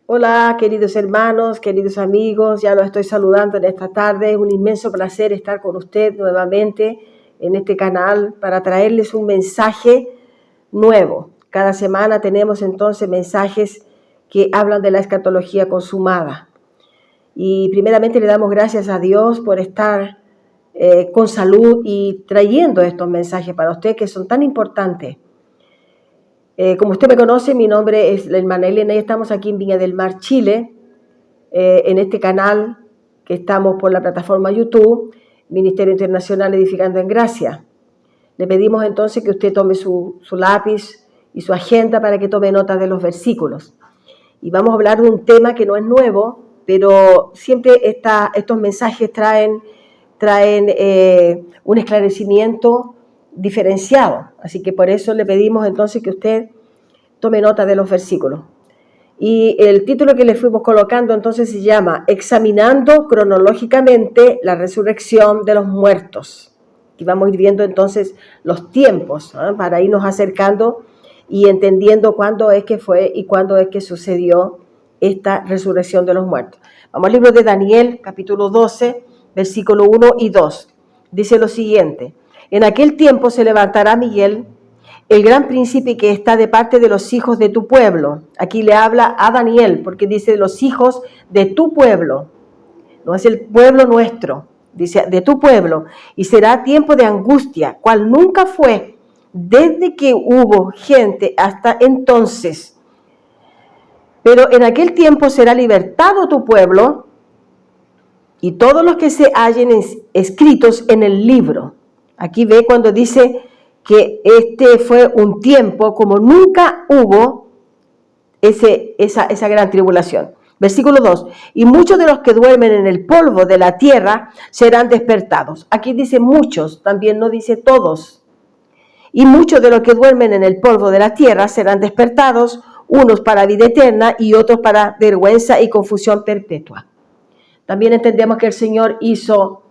Hola, queridos hermanos, queridos amigos, ya los estoy saludando en esta tarde. Es un inmenso placer estar con usted nuevamente en este canal para traerles un mensaje nuevo. Cada semana tenemos entonces mensajes que hablan de la escatología consumada. Y primeramente le damos gracias a Dios por estar con salud y trayendo estos mensajes para usted que son tan importantes. Como usted me conoce, mi nombre es la hermana Elena y estamos aquí en Viña del Mar, Chile, en este canal que estamos por la plataforma YouTube, Ministerio Internacional Edificando en Gracia. Le pedimos entonces que usted tome su lápiz y su agenda para que tome nota de los versículos. Y vamos a hablar de un tema que no es nuevo, pero siempre estos mensajes traen un esclarecimiento diferenciado. Así que por eso le pedimos entonces que usted tome nota de los versículos. Y el título que le fuimos colocando entonces se llama Examinando cronológicamente la resurrección de los muertos. Y vamos a ir viendo entonces los tiempos, para irnos acercando y entendiendo cuándo es que fue y cuándo es que sucedió esta resurrección de los muertos. Vamos al libro de Daniel, capítulo 12, versículo 1 y 2. Dice lo siguiente: En aquel tiempo se levantará Miguel, el gran príncipe que está de parte de los hijos de tu pueblo. Aquí le habla a Daniel, porque dice los hijos de tu pueblo. No es el pueblo nuestro, dice de tu pueblo. Y será tiempo de angustia, cual nunca fue desde que hubo gente hasta entonces. Pero en aquel tiempo será libertado tu pueblo y todos los que se hallen escritos en el libro. Aquí ve cuando dice que este fue un tiempo como nunca hubo esa gran tribulación. Versículo 2. Y muchos de los que duermen en el polvo de la tierra serán despertados. Aquí dice muchos, también no dice todos. Y muchos de los que duermen en el polvo de la tierra serán despertados, unos para vida eterna y otros para vergüenza y confusión perpetua. También entendemos que el Señor hizo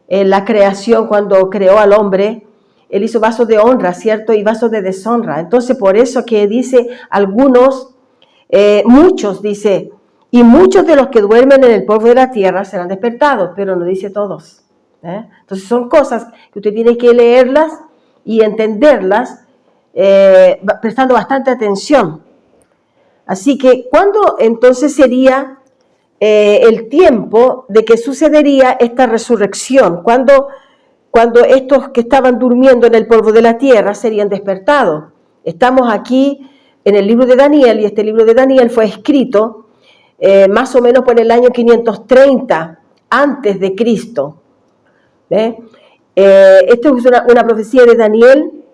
la creación cuando creó al hombre. Él hizo vasos de honra, ¿cierto? Y vasos de deshonra. Entonces, por eso que dice algunos, muchos, dice, y muchos de los que duermen en el polvo de la tierra serán despertados, pero no dice todos. Entonces, son cosas que usted tiene que leerlas y entenderlas, prestando bastante atención. Así que, ¿cuándo entonces sería el tiempo de que sucedería esta resurrección? Cuando estos que estaban durmiendo en el polvo de la tierra serían despertados. Estamos aquí en el libro de Daniel, y este libro de Daniel fue escrito más o menos por el año 530 antes de Cristo. Esto es una profecía de Daniel,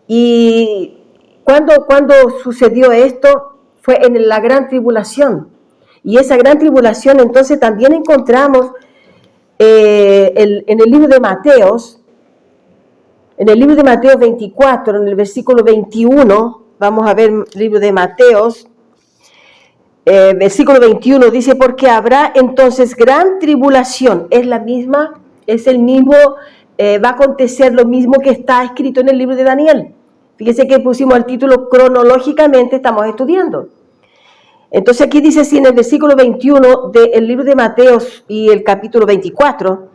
y cuando sucedió esto fue en la gran tribulación. Y esa gran tribulación entonces también encontramos en el libro de Mateos, en el libro de Mateo 24, en el versículo 21, vamos a ver el libro de Mateos, versículo 21, dice, porque habrá entonces gran tribulación, es el mismo, va a acontecer lo mismo que está escrito en el libro de Daniel. Fíjese que pusimos el título cronológicamente, estamos estudiando. Entonces aquí dice así en el versículo 21 del libro de Mateos y el capítulo 24,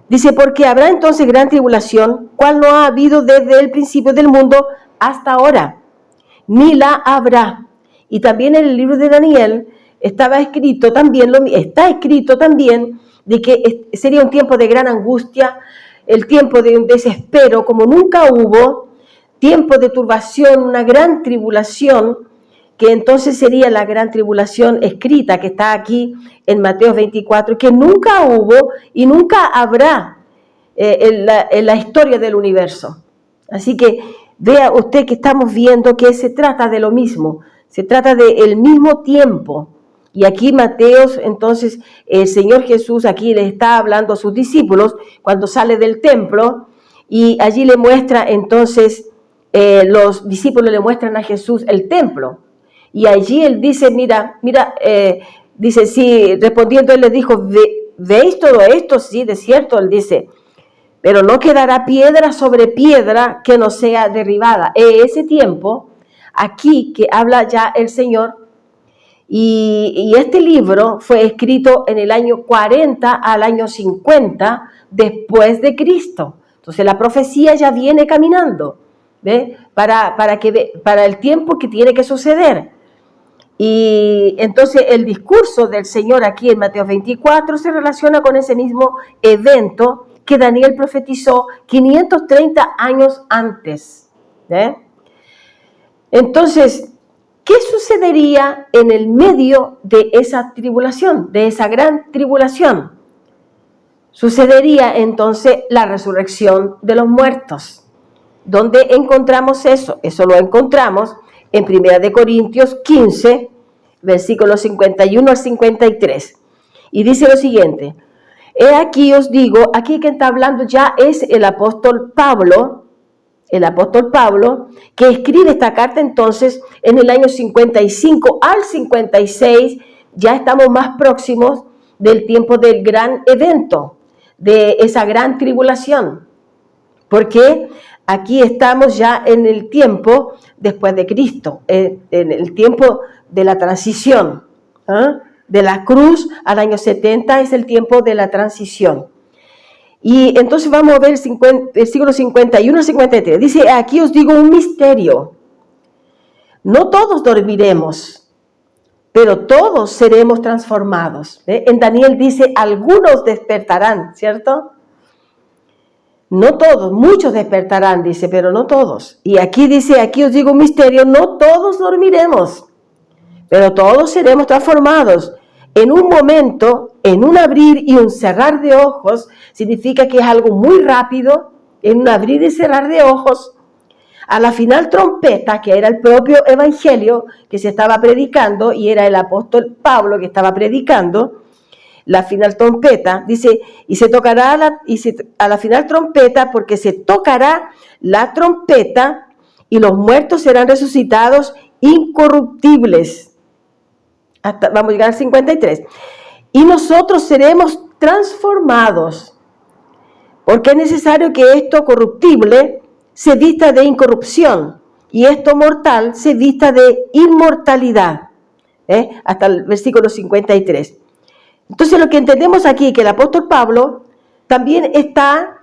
dice, porque habrá entonces gran tribulación, cual no ha habido desde el principio del mundo hasta ahora, ni la habrá. Y también en el libro de Daniel está escrito también de que sería un tiempo de gran angustia, el tiempo de un desespero como nunca hubo, tiempo de turbación, una gran tribulación, que entonces sería la gran tribulación escrita que está aquí en Mateo 24, que nunca hubo y nunca habrá en la historia del universo. Así que vea usted que estamos viendo que se trata de lo mismo, se trata del mismo tiempo. Y aquí Mateos, entonces, el Señor Jesús aquí le está hablando a sus discípulos cuando sale del templo, y allí le muestra entonces, los discípulos le muestran a Jesús el templo. Y allí él dice, dice, sí, respondiendo él les dijo, ¿veis todo esto? Sí, de cierto, él dice, pero no quedará piedra sobre piedra que no sea derribada. Ese tiempo, aquí que habla ya el Señor, y este libro fue escrito en el año 40 al año 50 después de Cristo. Entonces la profecía ya viene caminando, ¿ve? Para el tiempo que tiene que suceder. Y entonces el discurso del Señor aquí en Mateo 24 se relaciona con ese mismo evento que Daniel profetizó 530 años antes. Entonces, ¿qué sucedería en el medio de esa tribulación, de esa gran tribulación? Sucedería entonces la resurrección de los muertos. ¿Dónde encontramos eso? Eso lo encontramos en 1 Corintios 15, versículos 51 al 53. Y dice lo siguiente: he aquí os digo, aquí quien está hablando ya es el apóstol Pablo, que escribe esta carta entonces en el año 55 al 56, ya estamos más próximos del tiempo del gran evento, de esa gran tribulación, porque aquí estamos ya en el tiempo después de Cristo, en el tiempo de la transición, de la cruz al año 70 es el tiempo de la transición. Y entonces vamos a ver el siglo 51 al 53. Dice, aquí os digo un misterio. No todos dormiremos, pero todos seremos transformados. En Daniel dice, algunos despertarán, ¿cierto? No todos, muchos despertarán, dice, pero no todos. Y aquí dice, aquí os digo un misterio, no todos dormiremos, pero todos seremos transformados. En un momento, en un abrir y un cerrar de ojos, significa que es algo muy rápido, en un abrir y cerrar de ojos, a la final trompeta, que era el propio evangelio que se estaba predicando, y era el apóstol Pablo que estaba predicando, la final trompeta, dice, y se tocará a la final trompeta, porque se tocará la trompeta y los muertos serán resucitados incorruptibles. Vamos a llegar al 53. Y nosotros seremos transformados, porque es necesario que esto corruptible se vista de incorrupción y esto mortal se vista de inmortalidad. Hasta el versículo 53. Entonces lo que entendemos aquí, que el apóstol Pablo también está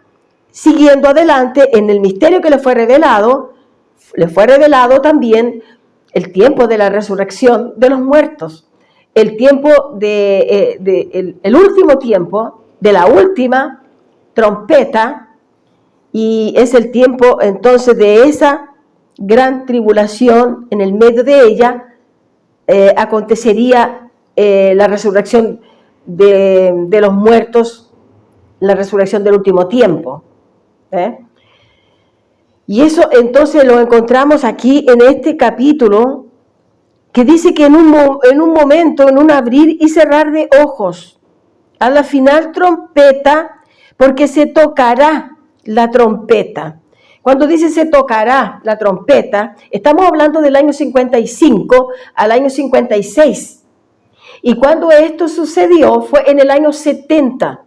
siguiendo adelante en el misterio que le fue revelado también el tiempo de la resurrección de los muertos, el tiempo el último tiempo de la última trompeta, y es el tiempo entonces de esa gran tribulación. En el medio de ella acontecería la resurrección de los muertos, la resurrección del último tiempo. Y eso entonces lo encontramos aquí en este capítulo, que dice que en un momento, en un abrir y cerrar de ojos, a la final trompeta, porque se tocará la trompeta. Cuando dice se tocará la trompeta, estamos hablando del año 55 al año 56. Y cuando esto sucedió fue en el año 70.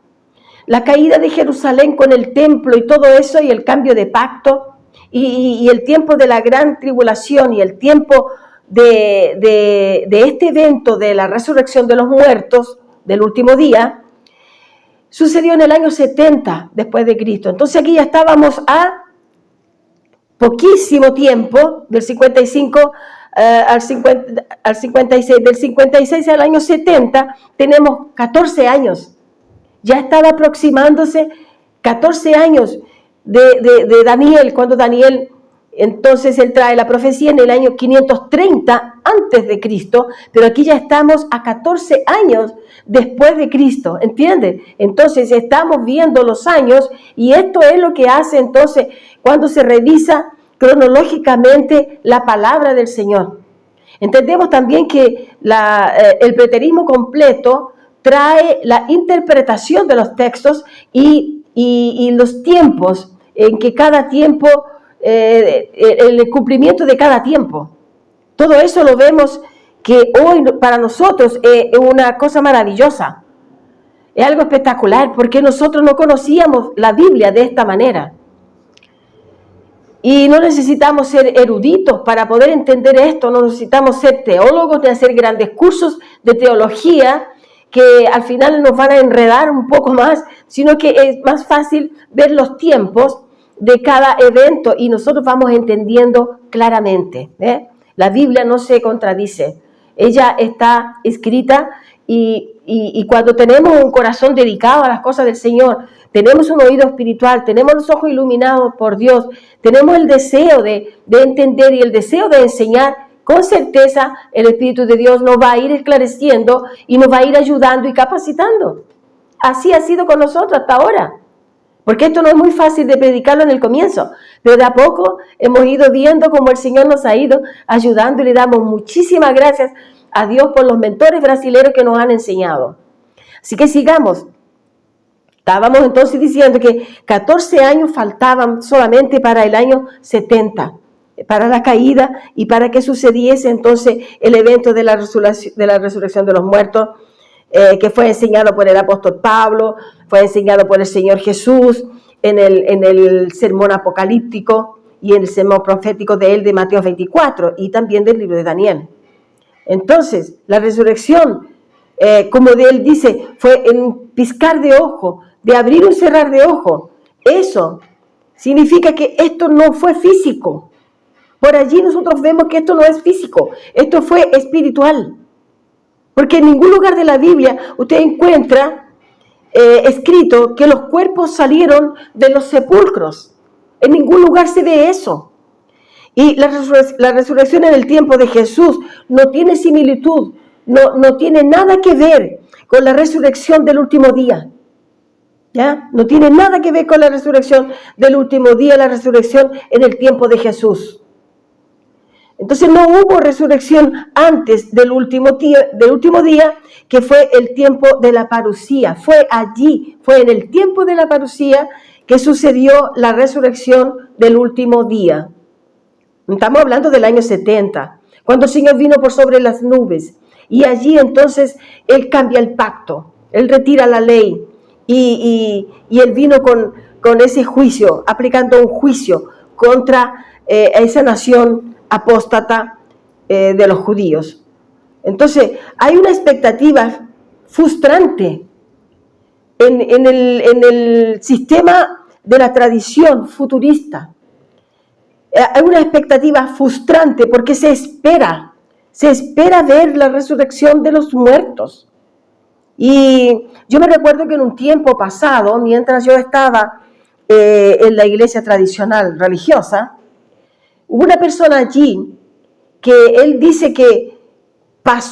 La caída de Jerusalén con el templo y todo eso, y el cambio de pacto, y el tiempo de la gran tribulación, y el tiempo de este evento de la resurrección de los muertos, del último día, sucedió en el año 70 después de Cristo. Entonces aquí ya estábamos a poquísimo tiempo, del 55 al 56, del 56 al año 70, tenemos 14 años. Ya estaba aproximándose 14 años de Daniel, cuando Daniel, entonces él trae la profecía en el año 530 antes de Cristo, pero aquí ya estamos a 14 años después de Cristo, ¿entiendes? Entonces estamos viendo los años, y esto es lo que hace entonces cuando se revisa cronológicamente la palabra del Señor. Entendemos también que el preterismo completo trae la interpretación de los textos y los tiempos, en que cada tiempo, el cumplimiento de cada tiempo. Todo eso lo vemos que hoy para nosotros es una cosa maravillosa. Es algo espectacular porque nosotros no conocíamos la Biblia de esta manera. Y no necesitamos ser eruditos para poder entender esto, no necesitamos ser teólogos ni hacer grandes cursos de teología que al final nos van a enredar un poco más, sino que es más fácil ver los tiempos de cada evento y nosotros vamos entendiendo claramente. La Biblia no se contradice, ella está escrita y cuando tenemos un corazón dedicado a las cosas del Señor, tenemos un oído espiritual, tenemos los ojos iluminados por Dios, tenemos el deseo de entender y el deseo de enseñar, con certeza el Espíritu de Dios nos va a ir esclareciendo y nos va a ir ayudando y capacitando. Así ha sido con nosotros hasta ahora. Porque esto no es muy fácil de predicarlo en el comienzo, pero de a poco hemos ido viendo cómo el Señor nos ha ido ayudando y le damos muchísimas gracias a Dios por los mentores brasileños que nos han enseñado. Así que sigamos. Estábamos entonces diciendo que 14 años faltaban solamente para el año 70, para la caída y para que sucediese entonces el evento de la resurrección de los muertos, que fue enseñado por el apóstol Pablo, fue enseñado por el Señor Jesús en el sermón apocalíptico y en el sermón profético de él de Mateo 24 y también del libro de Daniel. Entonces, la resurrección, como de él dice, fue en un piscar de ojo, de abrir un cerrar de ojo. Eso significa que esto no fue físico. Por allí nosotros vemos que esto no es físico, esto fue espiritual. Porque en ningún lugar de la Biblia usted encuentra escrito que los cuerpos salieron de los sepulcros. En ningún lugar se ve eso. Y la resurrección en el tiempo de Jesús no tiene similitud, no tiene nada que ver con la resurrección del último día. ¿Ya? No tiene nada que ver con la resurrección del último día, la resurrección en el tiempo de Jesús. Entonces no hubo resurrección antes del último día, que fue el tiempo de la parusía. Fue en el tiempo de la parusía que sucedió la resurrección del último día. Estamos hablando del año 70, cuando el Señor vino por sobre las nubes. Y allí entonces Él cambia el pacto, Él retira la ley y Él vino con ese juicio, aplicando un juicio contra esa nación apóstata de los judíos. Entonces, hay una expectativa frustrante en el sistema de la tradición futurista. Hay una expectativa frustrante porque se espera ver la resurrección de los muertos. Y yo me recuerdo que en un tiempo pasado, mientras yo estaba en la iglesia tradicional religiosa, hubo una persona allí que él dice que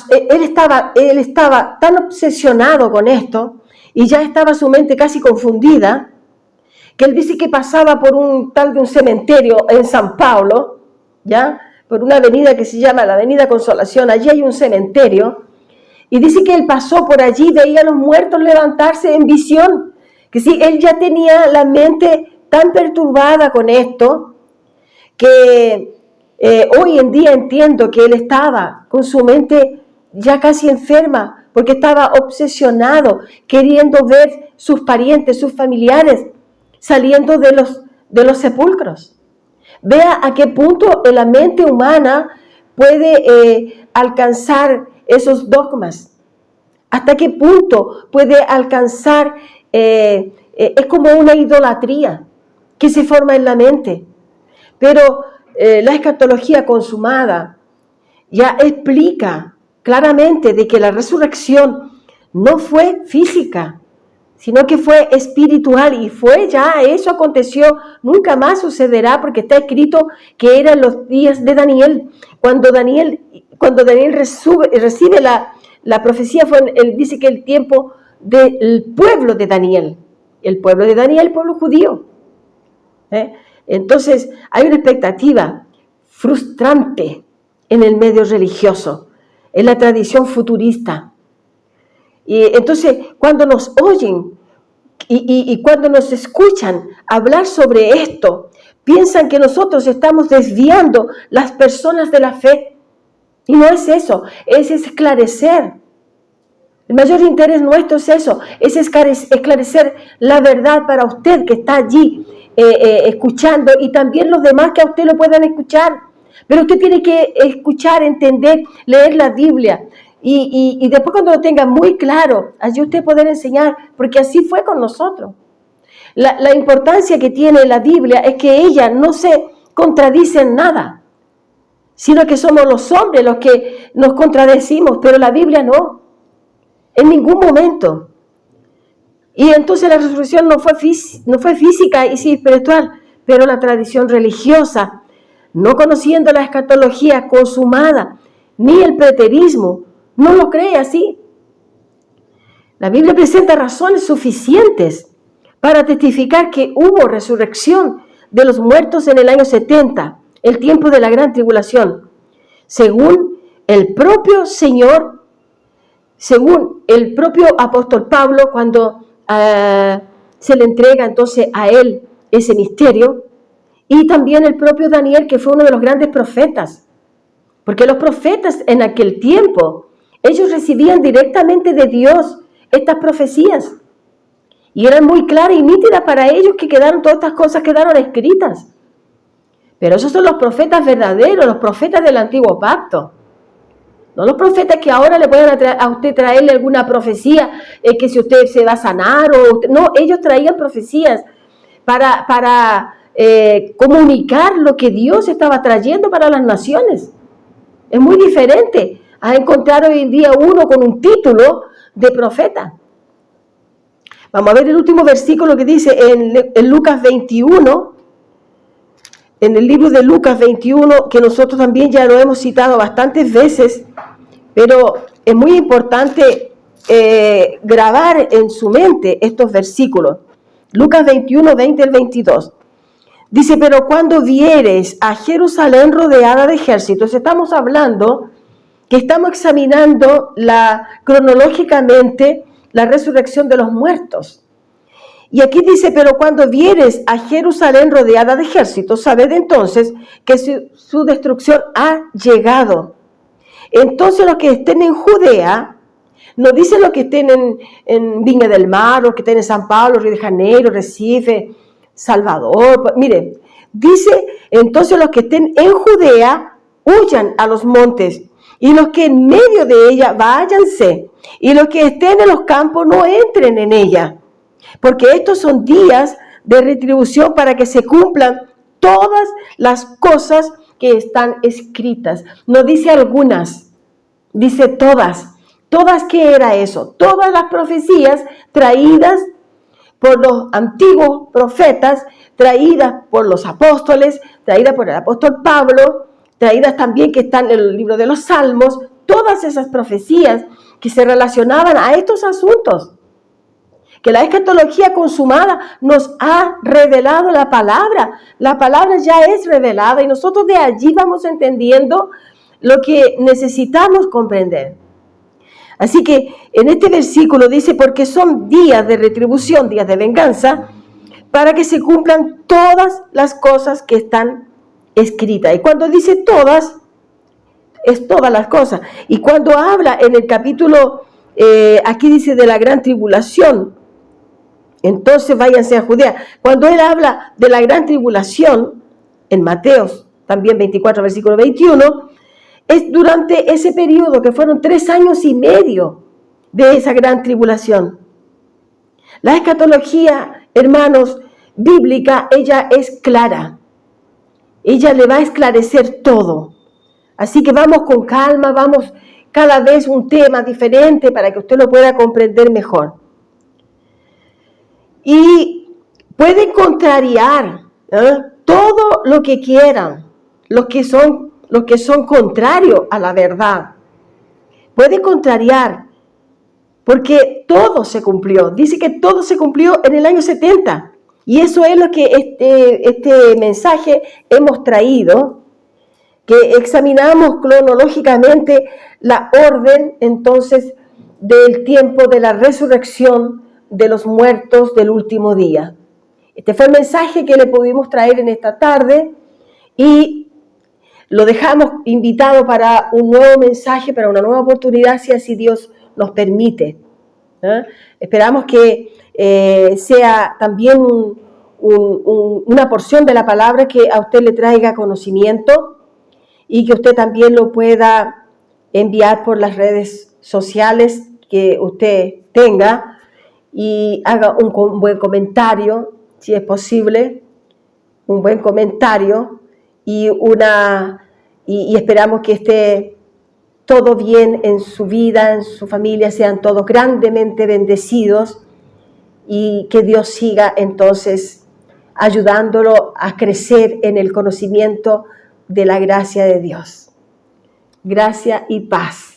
él estaba tan obsesionado con esto y ya estaba su mente casi confundida, que él dice que pasaba por un cementerio en San Paulo, ¿ya? Por una avenida que se llama la Avenida Consolación, allí hay un cementerio, y dice que él pasó por allí, veía a los muertos levantarse en visión, que sí, él ya tenía la mente tan perturbada con esto, que hoy en día entiendo que él estaba con su mente ya casi enferma, porque estaba obsesionado, queriendo ver sus parientes, sus familiares, saliendo de los sepulcros. Vea a qué punto la mente humana puede alcanzar esos dogmas. Hasta qué punto puede alcanzar, es como una idolatría que se forma en la mente. Pero la escatología consumada ya explica claramente de que la resurrección no fue física, sino que fue espiritual y eso aconteció, nunca más sucederá porque está escrito que eran los días de Daniel. Cuando Daniel recibe la profecía, él dice que el tiempo del pueblo de Daniel, el pueblo judío. Entonces hay una expectativa frustrante en el medio religioso, en la tradición futurista. Y entonces, cuando nos oyen y cuando nos escuchan hablar sobre esto, piensan que nosotros estamos desviando las personas de la fe. Y no es eso, es esclarecer. El mayor interés nuestro es eso, es esclarecer la verdad para usted que está allí escuchando y también los demás que a usted lo puedan escuchar. Pero usted tiene que escuchar, entender, leer la Biblia y después cuando lo tenga muy claro, allí usted poder enseñar, porque así fue con nosotros. La importancia que tiene la Biblia es que ella no se contradice en nada, sino que somos los hombres los que nos contradecimos, pero la Biblia no, en ningún momento. Y entonces la resurrección no fue física y sí espiritual, pero la tradición religiosa, no conociendo la escatología consumada, ni el preterismo, no lo cree así. La Biblia presenta razones suficientes para testificar que hubo resurrección de los muertos en el año 70, el tiempo de la gran tribulación, según el propio Señor, según el propio apóstol Pablo, cuando se le entrega entonces a él ese misterio, y también el propio Daniel, que fue uno de los grandes profetas, porque los profetas en aquel tiempo, ellos recibían directamente de Dios estas profecías, y eran muy claras y nítidas para ellos, que todas estas cosas quedaron escritas. Pero esos son los profetas verdaderos, los profetas del antiguo pacto. No los profetas que ahora le pueden a usted traerle alguna profecía, que si usted se va a sanar, no, ellos traían profecías para comunicar lo que Dios estaba trayendo para las naciones. Es muy diferente a encontrar hoy en día uno con un título de profeta. Vamos a ver el último versículo que dice en Lucas 21, en el libro de Lucas 21, que nosotros también ya lo hemos citado bastantes veces, pero es muy importante grabar en su mente estos versículos. Lucas 21, 20 al 22. Dice, pero cuando vieres a Jerusalén rodeada de ejércitos, estamos hablando que estamos examinando cronológicamente la resurrección de los muertos. Y aquí dice, pero cuando vieres a Jerusalén rodeada de ejércitos, sabed entonces que su destrucción ha llegado. Entonces los que estén en Judea, no dice los que estén en Viña del Mar, los que estén en San Pablo, Río de Janeiro, Recife, Salvador, mire, dice, entonces los que estén en Judea, huyan a los montes, y los que en medio de ella, váyanse, y los que estén en los campos, no entren en ella, porque estos son días de retribución para que se cumplan todas las cosas que están escritas. No dice algunas, dice todas. ¿Todas qué era eso? Todas las profecías traídas por los antiguos profetas, traídas por los apóstoles, traídas por el apóstol Pablo, traídas también que están en el libro de los Salmos, todas esas profecías que se relacionaban a estos asuntos. Que la escatología consumada nos ha revelado la palabra ya es revelada y nosotros de allí vamos entendiendo lo que necesitamos comprender. Así que en este versículo dice, porque son días de retribución, días de venganza, para que se cumplan todas las cosas que están escritas. Y cuando dice todas, es todas las cosas. Y cuando habla en el capítulo, aquí dice de la gran tribulación, entonces váyanse a Judea. Cuando él habla de la gran tribulación, en Mateos, también 24, versículo 21, es durante ese periodo que fueron 3 años y medio de esa gran tribulación. La escatología, hermanos, bíblica, ella es clara. Ella le va a esclarecer todo. Así que vamos con calma, vamos cada vez un tema diferente para que usted lo pueda comprender mejor. Y pueden contrariar todo lo que quieran, los que son contrarios a la verdad. Puede contrariar, porque todo se cumplió. Dice que todo se cumplió en el año 70. Y eso es lo que este mensaje hemos traído, que examinamos cronológicamente la orden, entonces, del tiempo de la resurrección de los muertos del último día. Este fue el mensaje que le pudimos traer en esta tarde y lo dejamos invitado para un nuevo mensaje, para una nueva oportunidad, si así Dios nos permite. Esperamos que sea también una porción de la palabra que a usted le traiga conocimiento y que usted también lo pueda enviar por las redes sociales que usted tenga y haga un buen comentario, si es posible, un buen comentario y esperamos que esté todo bien en su vida, en su familia, sean todos grandemente bendecidos y que Dios siga entonces ayudándolo a crecer en el conocimiento de la gracia de Dios. Gracia y paz.